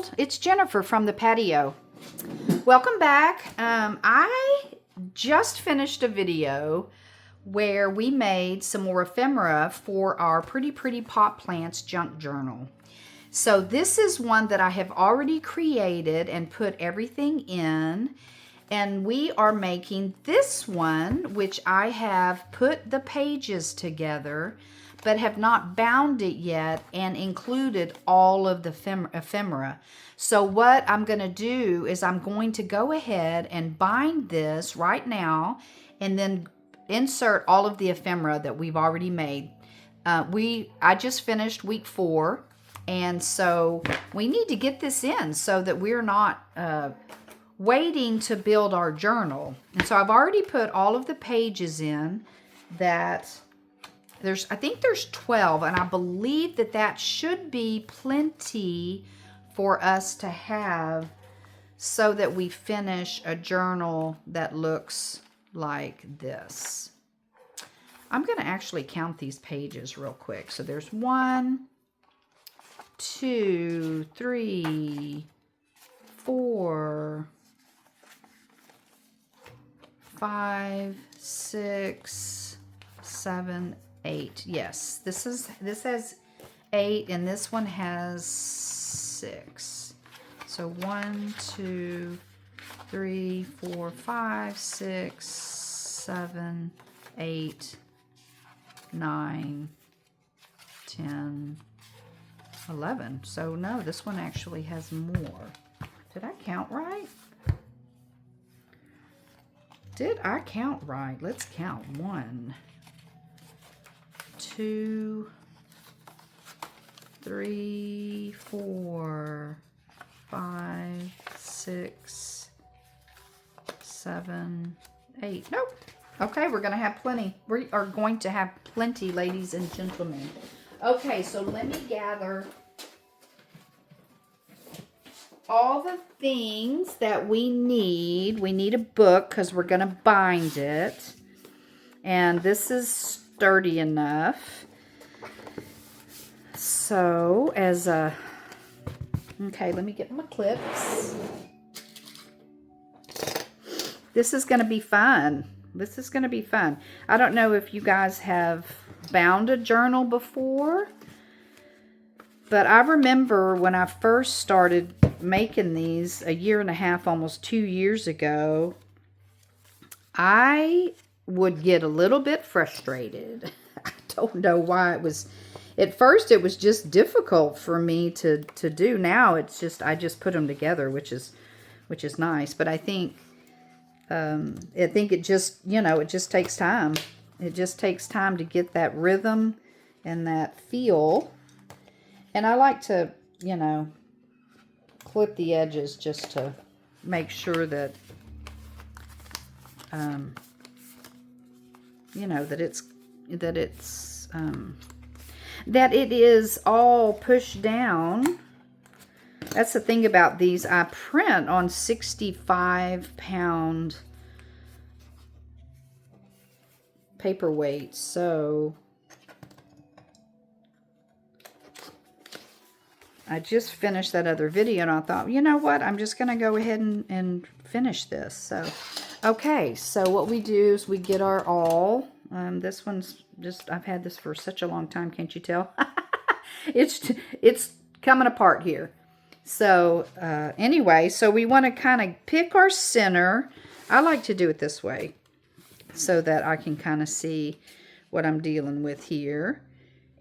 world, it's Jennifer from the patio. Welcome back. I just finished a video where we made some more ephemera for our Pretty Pot Plants junk journal. So this is one that I have already created and put everything in, and we are making this one, which I have put the pages together but have not bound it yet and included all of the ephemera. So what I'm going to do is I'm going to go ahead and bind this right now and then insert all of the ephemera that we've already made. I just finished week 4, and so we need to get this in so that we're not waiting to build our journal. And so I've already put all of the pages in that I think there's 12, and I believe that should be plenty for us to have so that we finish a journal that looks like this. I'm going to actually count these pages real quick. So there's 1, 2, 3, 4, 5, 6, 7, 8. Yes, this has 8, and this one has 6. So 1, 2, 3, 4, 5, 6, 7, 8, 9, 10, 11. So no, this one actually has more. Did I count right? Did I count right? Let's count. 1, 2, 3, 4, 5, 6, 7, 8. Nope. Okay, we're going to have plenty. We are going to have plenty, ladies and gentlemen. Okay, so let me gather all the things that we need. We need a book because we're going to bind it. And this is sturdy enough. So, okay, let me get my clips. This is going to be fun. This is going to be fun. I don't know if you guys have bound a journal before, but I remember when I first started making these 1.5 years, almost 2 years ago, I would get a little bit frustrated. I don't know why. At first it was just difficult for me to do. Now it's just, I just put them together, which is nice. But I think it just, it just takes time. It just takes time to get that rhythm and that feel. And I like to, clip the edges just to make sure that, that it is all pushed down. That's the thing about these. I print on 65-pound paperweight, so I just finished that other video, and I thought, you know what, I'm just going to go ahead and finish this. So, okay, so what we do is we get our awl. This one's just, I've had this for such a long time, can't you tell? It's coming apart here. So, anyway, so we want to kind of pick our center. I like to do it this way so that I can kind of see what I'm dealing with here.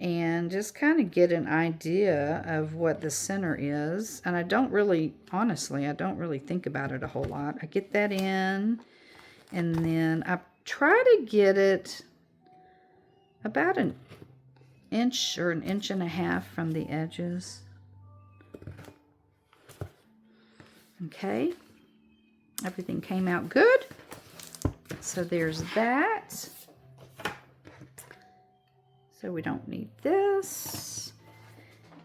And just kind of get an idea of what the center is. And I don't really, honestly, I don't really think about it a whole lot. I get that in, and then I try to get it about 1 inch or 1.5 inches from the edges. Okay. Everything came out good. So there's that. So we don't need this.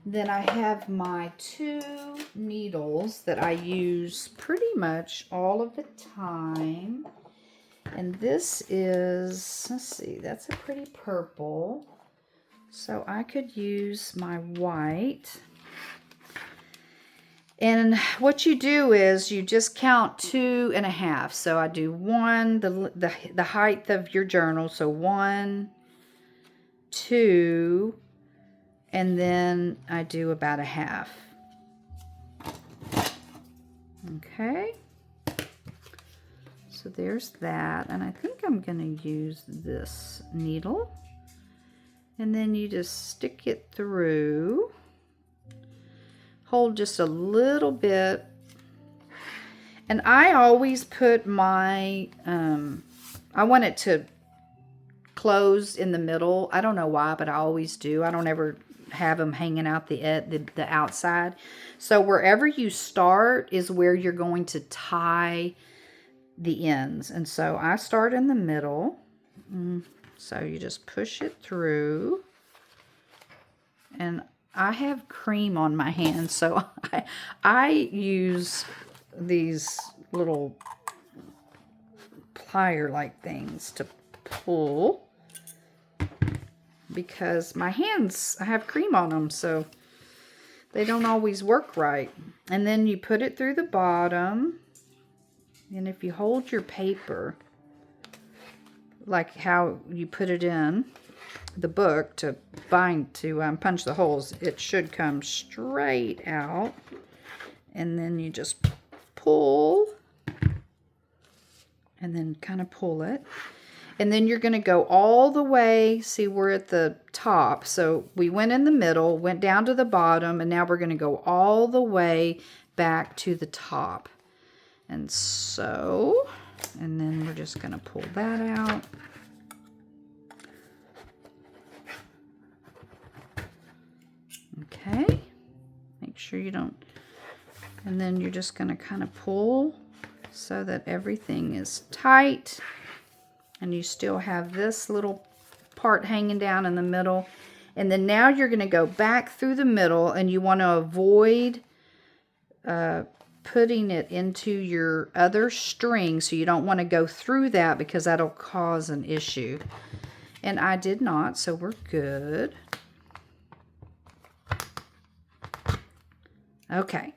Then I have my 2 needles that I use pretty much all of the time. And this is, let's see, that's a pretty purple. So I could use my white. And what you do is you just count 2.5. So I do 1, the height of your journal. So 1, 2, and then I do about a half. Okay. So there's that. And I think I'm going to use this needle. And then you just stick it through. Hold just a little bit. And I always put my, I want it to close in the middle. I don't know why, but I always do. I don't ever have them hanging out the outside. So wherever you start is where you're going to tie the ends. And so I start in the middle. So you just push it through. And I have cream on my hands, so I use these little plier-like things to pull because my hands, I have cream on them, so they don't always work right. And then you put it through the bottom, and if you hold your paper like how you put it in the book to bind, to punch the holes, it should come straight out. And then you just pull and then kind of pull it. And then you're going to go all the way. See, we're at the top. So we went in the middle, went down to the bottom, and now we're going to go all the way back to the top. And so, and then we're just going to pull that out. Okay, make sure you don't, and then you're just going to kind of pull so that everything is tight, and you still have this little part hanging down in the middle. And then now you're going to go back through the middle, and you want to avoid putting it into your other string, so you don't want to go through that because that'll cause an issue. And I did not, so we're good. Okay,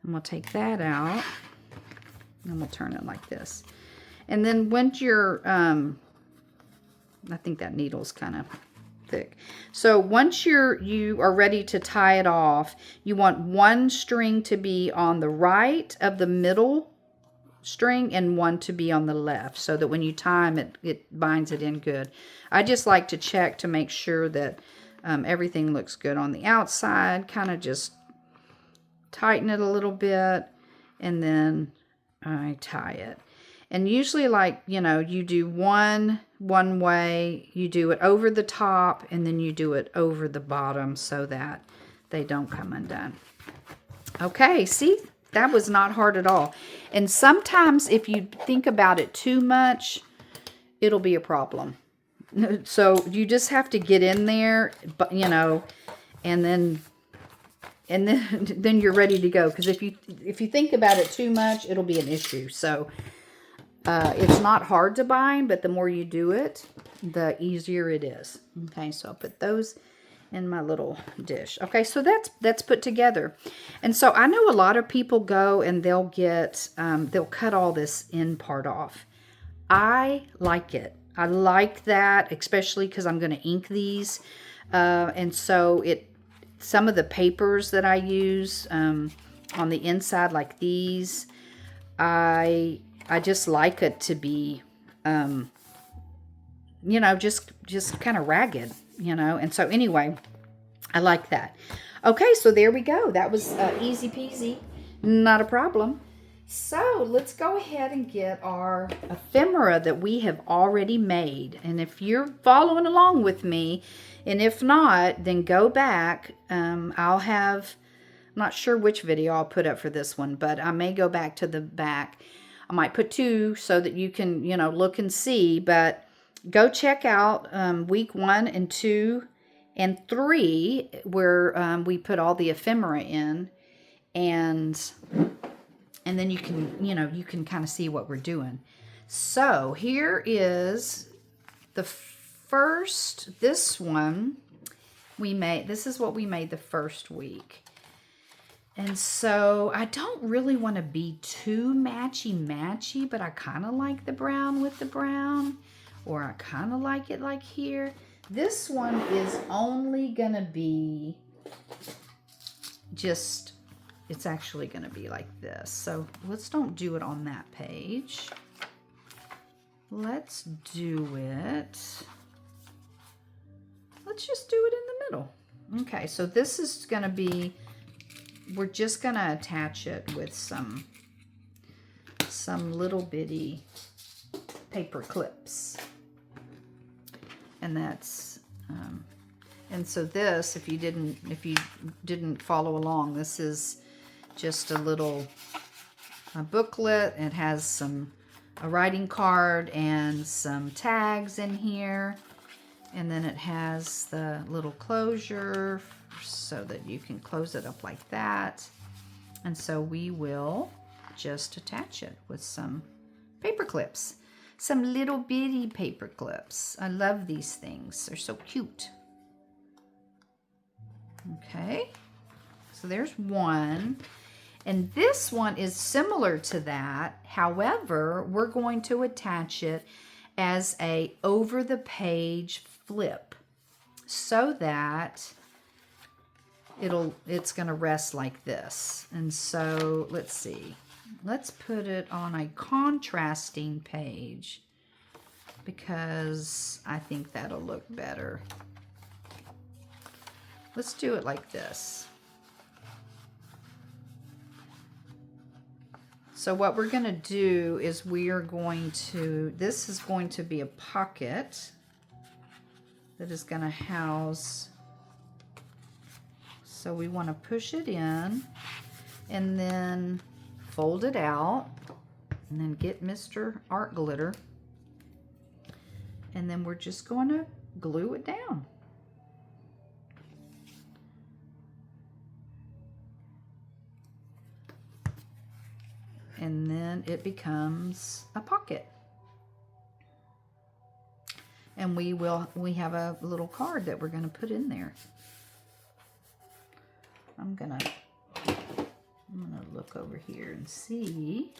and we'll take that out, and we'll turn it like this. And then once you're, I think that needle's kind of thick. So once you are ready to tie it off, you want one string to be on the right of the middle string and one to be on the left, so that when you tie them, it binds it in good. I just like to check to make sure that everything looks good on the outside, kind of just tighten it a little bit, and then I tie it. And usually, like, you know, you do one way, you do it over the top, and then you do it over the bottom so that they don't come undone. Okay, see, that was not hard at all. And sometimes if you think about it too much, it'll be a problem. So you just have to get in there, but you know, and then you're ready to go. Because if you think about it too much, it'll be an issue. So it's not hard to bind, but the more you do it, the easier it is. Okay, so I'll put those in my little dish. Okay, so that's put together. And so I know a lot of people go and they'll get they'll cut all this end part off. I like it. I like that, especially because I'm going to ink these. And so some of the papers that I use on the inside, like these, I just like it to be, you know, just kind of ragged, you know. And so anyway, I like that. Okay, so there we go. That was easy peasy, not a problem. So let's go ahead and get our ephemera that we have already made. And if you're following along with me, and if not, then go back. I'll have, I'm not sure which video I'll put up for this one, but I may go back to the back. I might put 2 so that you can, you know, look and see. But go check out week 1 and 2 and 3 where we put all the ephemera in. And then you can, you know, you can kind of see what we're doing. So here is the first, this one we made. This is what we made the first week. And so I don't really want to be too matchy-matchy, but I kind of like the brown with the brown, or I kind of like it like here. This one is only going to be just, it's actually going to be like this. So let's don't do it on that page. Let's do it. Let's just do it in the middle. Okay, so this is going to be, we're just going to attach it with some little bitty paper clips. And that's, and so this, if you didn't follow along, this is just a little booklet. It has a writing card and some tags in here. And then it has the little closure so that you can close it up like that. And so we will just attach it with some paper clips. Some little bitty paper clips. I love these things. They're so cute. Okay. So there's one. And this one is similar to that. However, we're going to attach it as a over the page flip so that it's going to rest like this. And so let's see. Let's put it on a contrasting page because I think that'll look better. Let's do it like this. So what we're going to do is we are going to, this is going to be a pocket that is going to house, so we want to push it in and then fold it out and then get Mr. Art Glitter, and then we're just going to glue it down. And then it becomes a pocket. And we have a little card that we're going to put in there. I'm gonna look over here and see.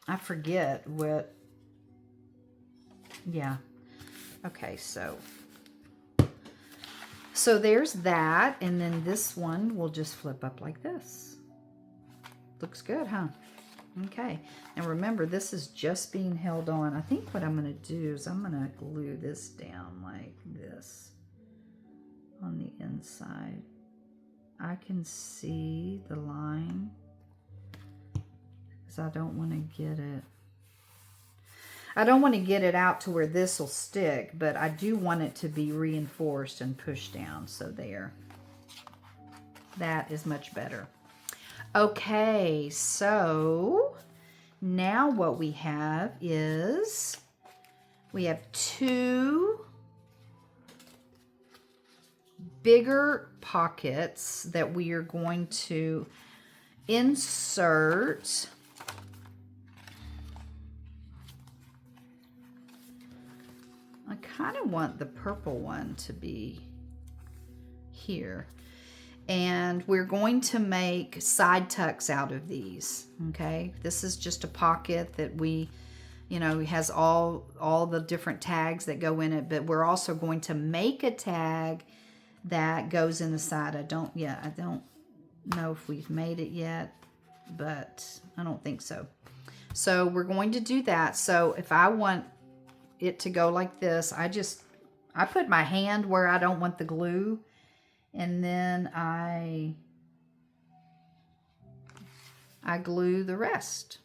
I forget what, yeah. Okay, so there's that, and then this one will just flip up like this. Looks good, huh? Okay, and remember, this is just being held on. I think what I'm going to do is I'm going to glue this down like this on the inside. I can see the line because I don't want to get it. I don't want to get it out to where this will stick, but I do want it to be reinforced and pushed down. So there. That is much better. Okay, so now what we have is we have two bigger pockets that we are going to insert I kind of want the purple one to be here. And we're going to make side tucks out of these, okay? This is just a pocket that we, you know, has all the different tags that go in it, but we're also going to make a tag that goes in the side. I don't know if we've made it yet, but I don't think so. So we're going to do that. So if I want it to go like this, I put my hand where I don't want the glue, and then I glue the rest.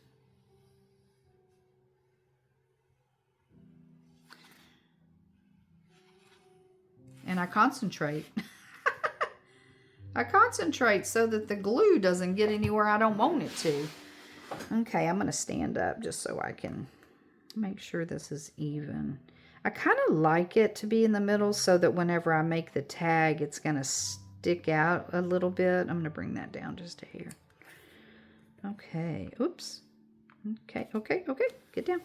And I concentrate. I concentrate so that the glue doesn't get anywhere I don't want it to. Okay, I'm going to stand up just so I can make sure this is even. I kind of like it to be in the middle so that whenever I make the tag, it's going to stick out a little bit. I'm going to bring that down just a hair. Okay, oops. Okay, get down.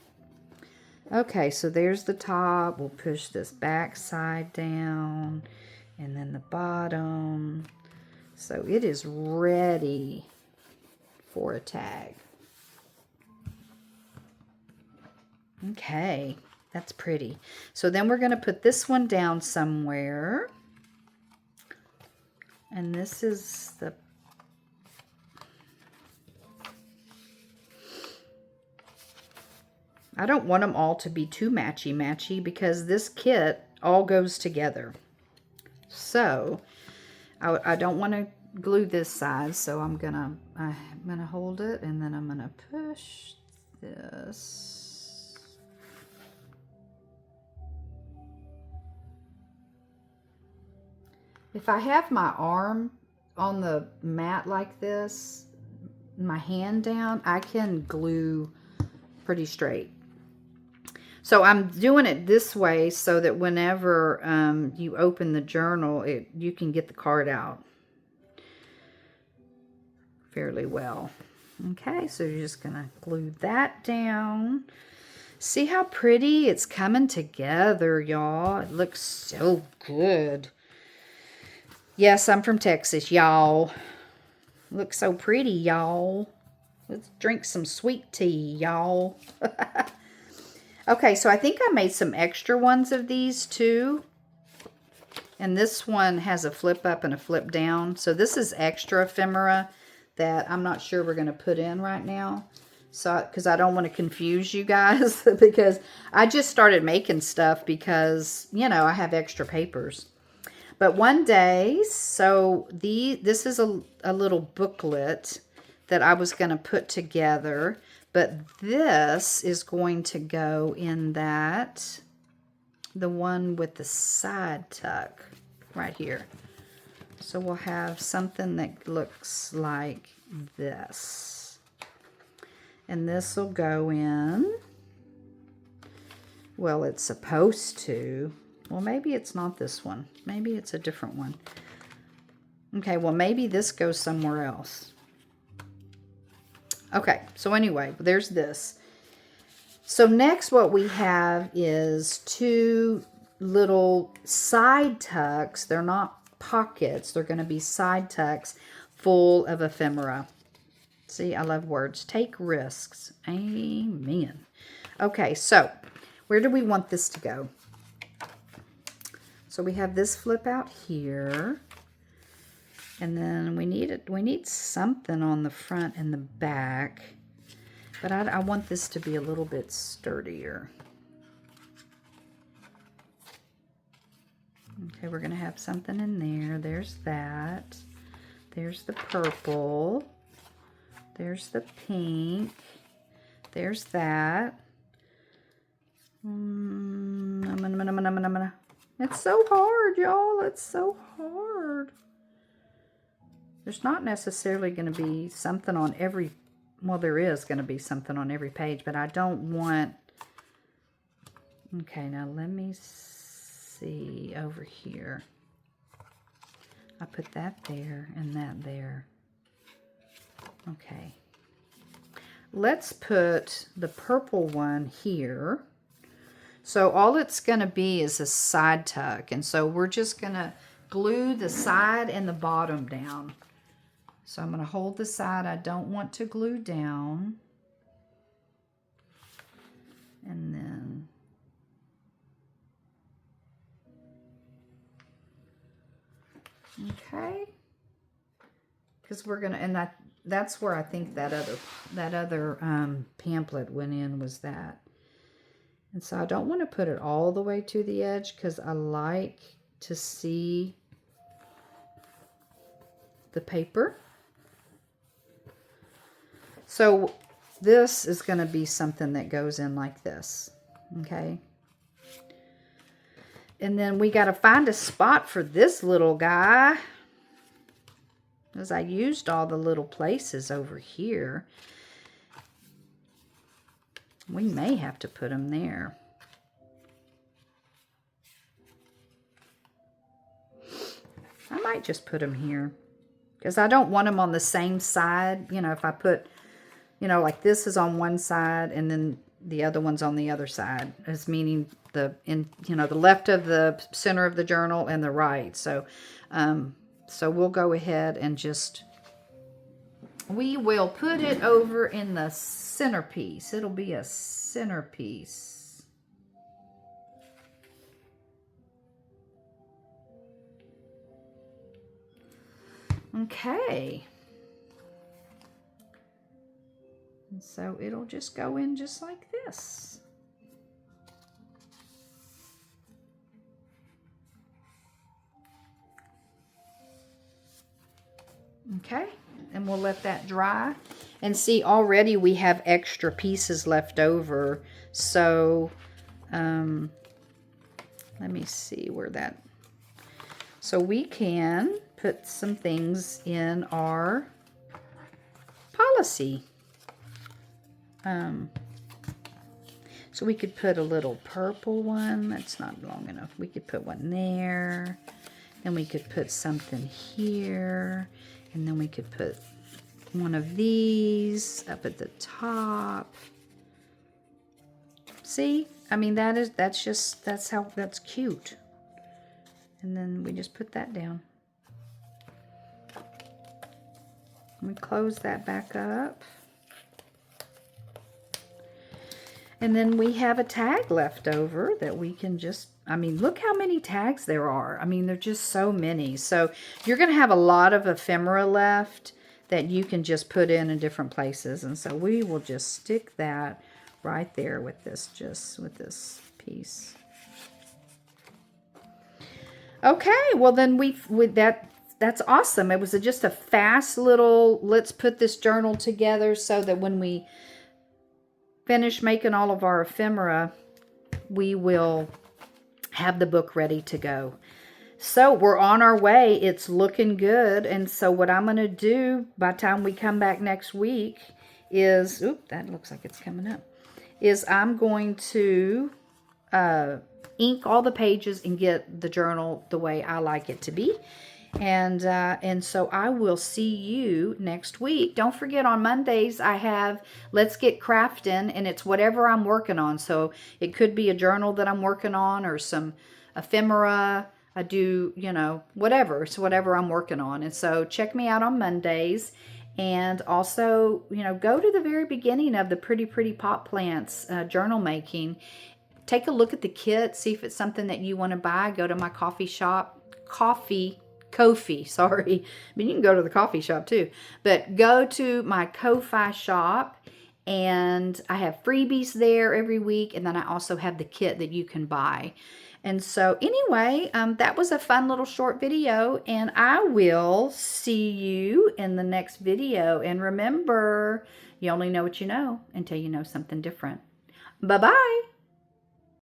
Okay, so there's the top. We'll push this back side down, and then the bottom. So it is ready for a tag. Okay, that's pretty. So then we're going to put this one down somewhere. And this is the... I don't want them all to be too matchy-matchy because this kit all goes together. So I don't want to glue this side, so I'm gonna hold it, and then I'm gonna push this. If I have my arm on the mat like this, my hand down, I can glue pretty straight. So I'm doing it this way so that whenever you open the journal, you can get the card out fairly well. Okay, so you're just going to glue that down. See how pretty it's coming together, y'all. It looks so good. Yes, I'm from Texas, y'all. Looks so pretty, y'all. Let's drink some sweet tea, y'all. Okay, so I think I made some extra ones of these too. And this one has a flip up and a flip down. So this is extra ephemera that I'm not sure we're going to put in right now. So, because I don't want to confuse you guys. Because I just started making stuff because, you know, I have extra papers. But one day, so this is a little booklet that I was going to put together. But this is going to go in that, the one with the side tuck right here. So we'll have something that looks like this. And this will go in, well, it's supposed to. Well, maybe it's not this one. Maybe it's a different one. Okay, well, maybe this goes somewhere else. Okay, so anyway, there's this. So next what we have is two little side tucks. They're not pockets. They're going to be side tucks full of ephemera. See, I love words. Take risks. Amen. Okay, so where do we want this to go? So we have this flip out here. And then we need something on the front and the back. But I want this to be a little bit sturdier. Okay, we're going to have something in there. There's that. There's the purple. There's the pink. There's that. It's so hard, y'all. It's so hard. There's not necessarily going to be something on every, well, there is going to be something on every page, but I don't want, okay, now let me see over here. I put that there and that there. Okay. Let's put the purple one here. So all it's going to be is a side tuck, and so we're just going to glue the side and the bottom down. So I'm going to hold the side I don't want to glue down. And then okay. Because we're going to, and that's where I think that other pamphlet went in, was that. And so I don't want to put it all the way to the edge because I like to see the paper. So this is going to be something that goes in like this, okay? And then we got to find a spot for this little guy, because I used all the little places over here. We may have to put them there. I might just put them here, because I don't want them on the same side. You know, if I put, you know, like this is on one side and then the other one's on the other side, as meaning the left of the center of the journal and the right. So So we'll go ahead and we will put it over in the centerpiece. It'll be a centerpiece. Okay. And so it'll just go in just like this. Okay, and we'll let that dry. And see, already we have extra pieces left over. So, let me see where that... So we can put some things in our policy. So we could put a little purple one. That's not long enough. We could put one there. Then we could put something here. And then we could put one of these up at the top. See? I mean, that's cute. And then we just put that down. We close that back up. And then we have a tag left over that we can just, I mean, look how many tags there are. I mean, there're just so many. So you're going to have a lot of ephemera left that you can just put in different places. And so we will just stick that right there with this, just with this piece. Okay, well then that's awesome. It was just a fast little, let's put this journal together so that when we finish making all of our ephemera, we will have the book ready to go. So we're on our way. It's looking good. And so what I'm going to do by the time we come back next week is, oop, that looks like it's coming up, is I'm going to ink all the pages and get the journal the way I like it to be. And so I will see you next week. Don't forget, on Mondays I have Let's Get Craftin', and it's whatever I'm working on. So it could be a journal that I'm working on, or some ephemera. I do, you know, whatever. It's whatever I'm working on. And so check me out on Mondays. And also, you know, go to the very beginning of the Pretty Pretty Pot Plants journal making. Take a look at the kit. See if it's something that you want to buy. Go to my coffee shop. Ko-fi, sorry. I mean, you can go to the coffee shop too. But go to my Ko-fi shop, and I have freebies there every week. And then I also have the kit that you can buy. And so anyway, that was a fun little short video. And I will see you in the next video. And remember, you only know what you know until you know something different. Bye-bye.